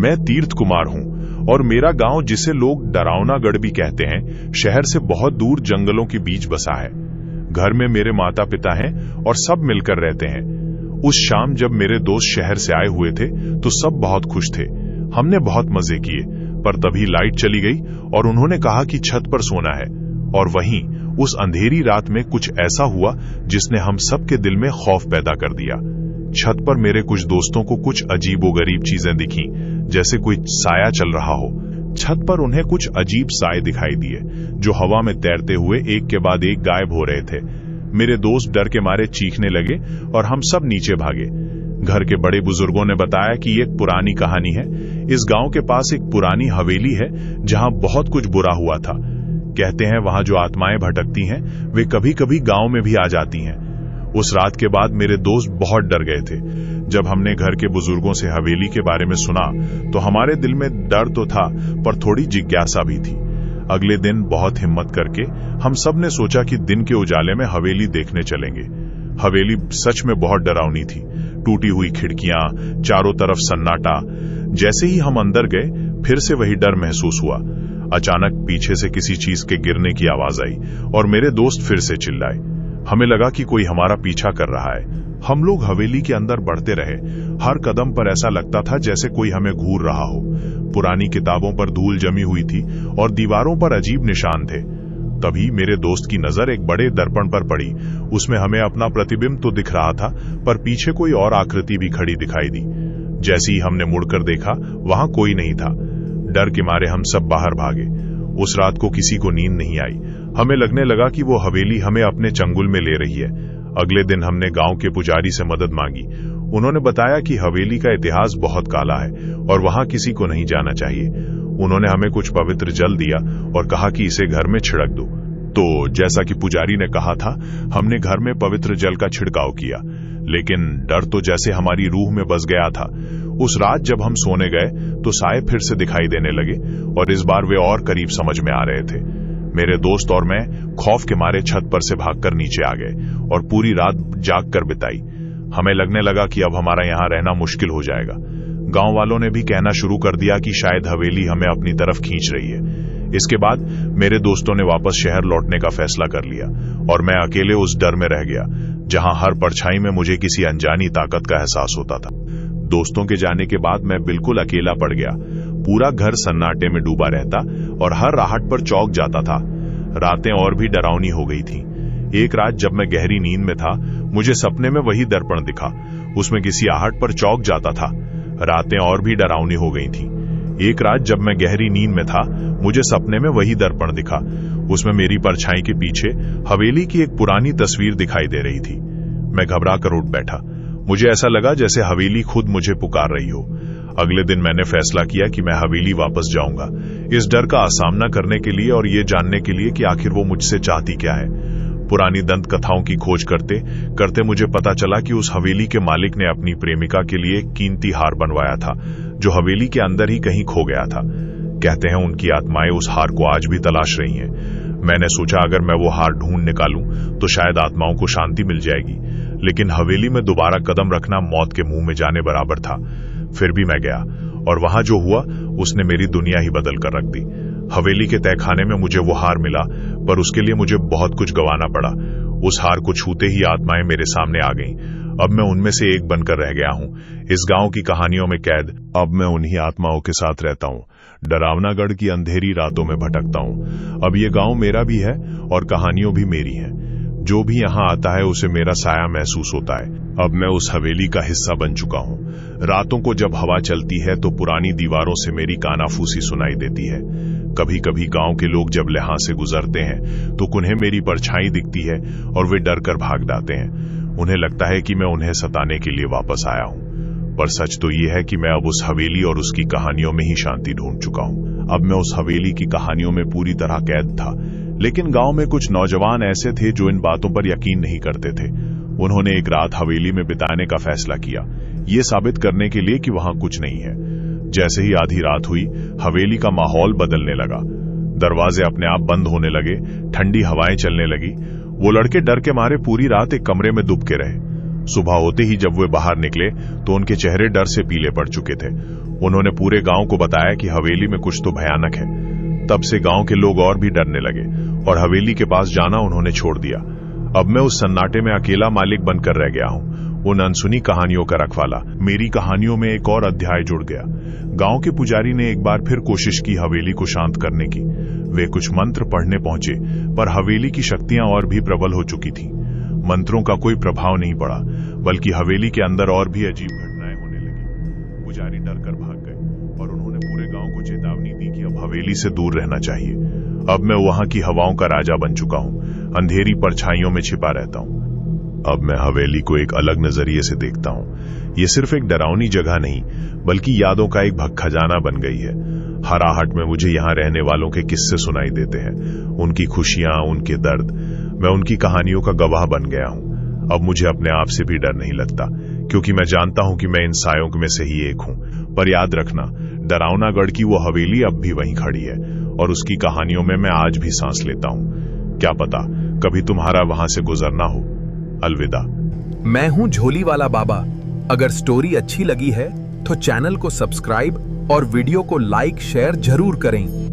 मैं तीर्थ कुमार हूं और मेरा गांव, जिसे लोग डरावनागढ़ भी कहते हैं, शहर से बहुत दूर जंगलों के बीच बसा है। घर में मेरे माता पिता हैं और सब मिलकर रहते हैं। उस शाम जब मेरे दोस्त शहर से आए हुए थे तो सब बहुत खुश थे। हमने बहुत मजे किए, पर तभी लाइट चली गई और उन्होंने कहा कि छत पर सोना है। और वहीं उस अंधेरी रात में कुछ ऐसा हुआ जिसने हम सब के दिल में खौफ पैदा कर दिया। छत पर मेरे कुछ दोस्तों को कुछ अजीबोगरीब चीजें दिखीं, जैसे कोई साया चल रहा हो। छत पर उन्हें कुछ अजीब साए दिखाई दिए जो हवा में तैरते हुए एक के बाद एक गायब हो रहे थे। मेरे दोस्त डर के मारे चीखने लगे और हम सब नीचे भागे। घर के बड़े बुजुर्गों ने बताया कि ये एक पुरानी कहानी है। इस गांव के पास एक पुरानी हवेली है जहां बहुत कुछ बुरा हुआ था। कहते हैं वहां जो आत्माएं भटकती हैं वे कभी कभी गांव में भी आ जाती हैं। उस रात के बाद मेरे दोस्त बहुत डर गए थे। जब हमने घर के बुजुर्गों से हवेली के बारे में सुना तो हमारे दिल में डर तो था, पर थोड़ी जिज्ञासा भी थी। अगले दिन बहुत हिम्मत करके हम सब ने सोचा कि दिन के उजाले में हवेली देखने चलेंगे। हवेली सच में बहुत डरावनी थी। टूटी हुई खिड़कियां, चारों तरफ सन्नाटा। जैसे ही हम अंदर गए फिर से वही डर महसूस हुआ। अचानक पीछे से किसी चीज के गिरने की आवाज आई और मेरे दोस्त फिर से चिल्लाए। हमें लगा कि कोई हमारा पीछा कर रहा है। हम लोग हवेली के अंदर बढ़ते रहे। हर कदम पर ऐसा लगता था जैसे कोई हमें घूर रहा हो। पुरानी किताबों पर धूल जमी हुई थी और दीवारों पर अजीब निशान थे। तभी मेरे दोस्त की नजर एक बड़े दर्पण पर पड़ी। उसमें हमें अपना प्रतिबिंब तो दिख रहा था, पर पीछे कोई और आकृति भी खड़ी दिखाई दी। जैसे ही हमने मुड़कर देखा, वहां कोई नहीं था। डर के मारे हम सब बाहर भागे। उस रात को किसी को नींद नहीं आई। हमें लगने लगा कि वो हवेली हमें अपने चंगुल में ले रही है। अगले दिन हमने गांव के पुजारी से मदद मांगी। उन्होंने बताया कि हवेली का इतिहास बहुत काला है और वहां किसी को नहीं जाना चाहिए। उन्होंने हमें कुछ पवित्र जल दिया और कहा कि इसे घर में छिड़क दो। तो जैसा कि पुजारी ने कहा था, हमने घर में पवित्र जल का छिड़काव किया, लेकिन डर तो जैसे हमारी रूह में बस गया था। उस रात जब हम सोने गए तो साए फिर से दिखाई देने लगे और इस बार वे और करीब समझ में आ रहे थे। मेरे दोस्त और मैं खौफ के मारे छत पर से भागकर नीचे आ गए और पूरी रात जाग कर बिताई। हमें लगने लगा कि अब हमारा यहाँ रहना मुश्किल हो जाएगा। गांव वालों ने भी कहना शुरू कर दिया कि शायद हवेली हमें अपनी तरफ खींच रही है। इसके बाद मेरे दोस्तों ने वापस शहर लौटने का फैसला कर लिया और मैं अकेले उस डर में रह गया जहां हर परछाई में मुझे किसी अनजानी ताकत का एहसास होता था। दोस्तों के जाने के बाद मैं बिल्कुल अकेला पड़ गया। पूरा घर सन्नाटे में डूबा रहता और हर राहट पर चौंक जाता था। रातें और भी डरावनी हो गई थीं। एक रात जब मैं गहरी नींद में था, मुझे सपने में वही दर्पण दिखा। उसमें किसी आहट पर चौंक जाता था। रातें और भी डरावनी हो गई थीं। एक रात जब मैं गहरी नींद में था, मुझे सपने में वही दर्पण दिखा। उसमें मेरी परछाई के पीछे हवेली की एक पुरानी तस्वीर दिखाई दे रही थी। मैं घबरा कर उठ बैठा। मुझे ऐसा लगा जैसे हवेली खुद मुझे पुकार रही हो। अगले दिन मैंने फैसला किया कि मैं हवेली वापस जाऊंगा, इस डर का सामना करने के लिए और ये जानने के लिए कि आखिर वो मुझसे चाहती क्या है। पुरानी दंत कथाओं की खोज करते करते मुझे पता चला कि उस हवेली के मालिक ने अपनी प्रेमिका के लिए एक कीमती हार बनवाया था, जो हवेली के अंदर ही कहीं खो गया था। कहते हैं उनकी आत्माएं उस हार को आज भी तलाश रही हैं। मैंने सोचा अगर मैं वो हार ढूंढ निकालूं तो शायद आत्माओं को शांति मिल जाएगी, लेकिन हवेली में दोबारा कदम रखना मौत के मुंह में जाने बराबर था। फिर भी मैं गया और वहां जो हुआ उसने मेरी दुनिया ही बदल कर रख दी। हवेली के तहखाने में मुझे वो हार मिला, पर उसके लिए मुझे बहुत कुछ गंवाना पड़ा। उस हार को छूते ही आत्माएं मेरे सामने आ गईं। अब मैं उनमें से एक बनकर रह गया हूं, इस गांव की कहानियों में कैद। अब मैं उन्हीं आत्माओं के साथ रहता हूं, डरावनागढ़ की अंधेरी रातों में भटकता हूं। अब ये गांव मेरा भी है और कहानियों भी मेरी हैं। जो भी यहाँ आता है उसे मेरा साया महसूस होता है। अब मैं उस हवेली का हिस्सा बन चुका हूँ। रातों को जब हवा चलती है तो पुरानी दीवारों से मेरी कानाफूसी सुनाई देती है। कभी कभी गांव के लोग जब यहाँ से गुजरते हैं तो उन्हें मेरी परछाई दिखती है और वे डर कर भाग जाते हैं। उन्हें लगता है कि मैं उन्हें सताने के लिए वापस आया हूँ, पर सच तो ये है कि मैं अब उस हवेली और उसकी कहानियों में ही शांति ढूंढ चुका हूँ। अब मैं उस हवेली की कहानियों में पूरी तरह कैद था, लेकिन गांव में कुछ नौजवान ऐसे थे जो इन बातों पर यकीन नहीं करते थे। उन्होंने एक रात हवेली में बिताने का फैसला किया, ये साबित करने के लिए कि वहां कुछ नहीं है। जैसे ही आधी रात हुई, हवेली का माहौल बदलने लगा। दरवाजे अपने आप बंद होने लगे, ठंडी हवाएं चलने लगी। वो लड़के डर के मारे पूरी रात एक कमरे में दुब के रहे। सुबह होते ही जब वे बाहर निकले तो उनके चेहरे डर से पीले पड़ चुके थे। उन्होंने पूरे गांव को बताया कि हवेली में कुछ तो भयानक है। तब से गांव के लोग और भी डरने लगे और हवेली के पास जाना उन्होंने छोड़ दिया। अब मैं उस सन्नाटे में अकेला मालिक बनकर रह गया हूं, उन अनसुनी कहानियों का रखवाला। मेरी कहानियों में एक और अध्याय जुड़ गया। गांव के पुजारी ने एक बार फिर कोशिश की हवेली को शांत करने की। वे कुछ मंत्र पढ़ने पहुंचे, पर हवेली की शक्तियां और भी प्रबल हो चुकी थीं। मंत्रों का कोई प्रभाव नहीं पड़ा, बल्कि हवेली के अंदर और भी अजीब घटनाएं होने लगी। पुजारी डरकर भाग गए और उन्होंने पूरे गांव को चेतावनी दी कि अब हवेली से दूर रहना चाहिए। अब मैं वहां की हवाओं का राजा बन चुका हूं, अंधेरी परछाइयों में छिपा रहता हूं। अब मैं हवेली को एक अलग नजरिए से देखता हूं। ये सिर्फ एक डरावनी जगह नहीं, बल्कि यादों का एक खजाना बन गई है। हर आहट में मुझे यहाँ रहने वालों के किस्से सुनाई देते हैं, उनकी खुशियां, उनके दर्द। मैं उनकी कहानियों का गवाह बन गया हूं। अब मुझे अपने आप से भी डर नहीं लगता, क्योंकि मैं जानता हूं कि मैं इन सायों में से ही एक हूं। पर याद रखना, डरावनागढ़ की वो हवेली अब भी वहीं खड़ी है और उसकी कहानियों में मैं आज भी सांस लेता हूं। क्या पता कभी तुम्हारा वहां से गुजरना हो। अलविदा। मैं हूं झोली वाला बाबा। अगर स्टोरी अच्छी लगी है तो चैनल को सब्सक्राइब और वीडियो को लाइक शेयर जरूर करें।